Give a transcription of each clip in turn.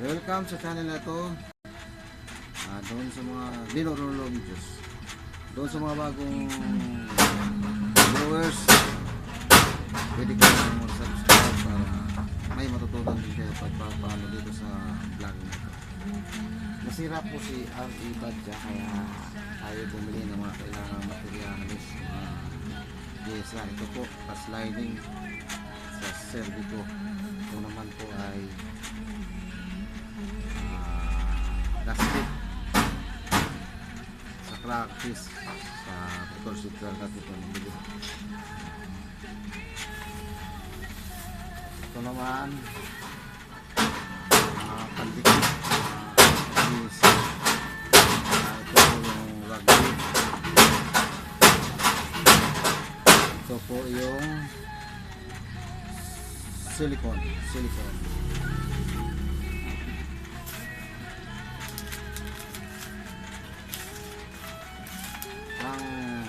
Welcome sa channel na to. Doon sa mga binurulong videos, doon sa mga bagong viewers, pwede kayo mag-subscribe para may matutunan din kayo pagpapaano dito sa vlog na to. Nasira po si R.E. Badja, kaya tayo bumili ng mga kailangang materialis. DSR, ito po, pas lining sa Servico. Ito naman po ay gasket sa practice sa motor cycle natin ito nabili. Ito naman pandikit ito po yung rugby, ito po yung silicone. Ang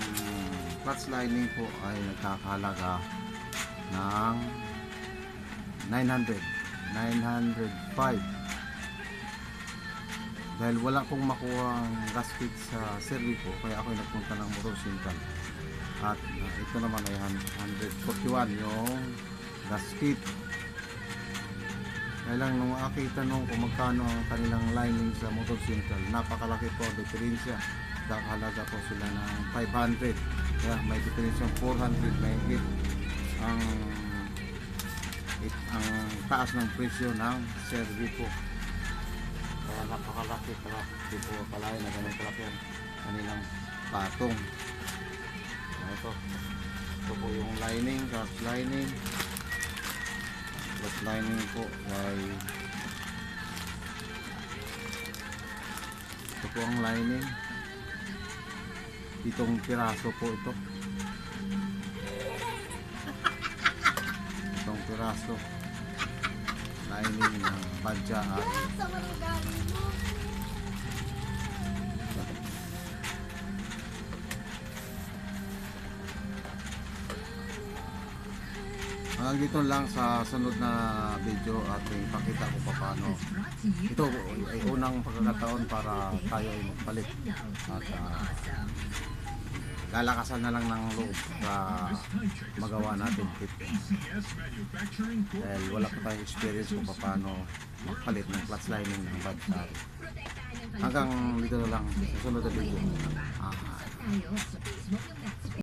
clutch lining po ay nagkakahalaga ng 905 dahil wala pong makuha ang gasket sa Servico, kaya ako nagpunta ng motor cycle at ito naman ay 141 yung gasket. Kaya lang nung makakita nung kung magkano ang kanilang lining sa motor cycle, napakalaki po ang diferensya. Kakahalaga po sila ng 500, kaya may diferensyang 400 na higit ang taas ng presyo ng Servico. Kaya napakalaki pala, di po palayan na ganun kalaki ang kanilang patong. Ito po yung lining, clutch lining po ay ito po ang lining, 7 piraso po ito. 7 piraso lining ng Badja at hanggang dito lang. Sa sunod na video at ipakita ko paano ito ay unang pagkakataon para tayo ay magpalit at lalakasan na lang ng loob sa magawa natin kit dahil wala pa tayong experience kung paano magpalit ng clutch lining ng Badja. Hanggang dito na lang sa sunod na video.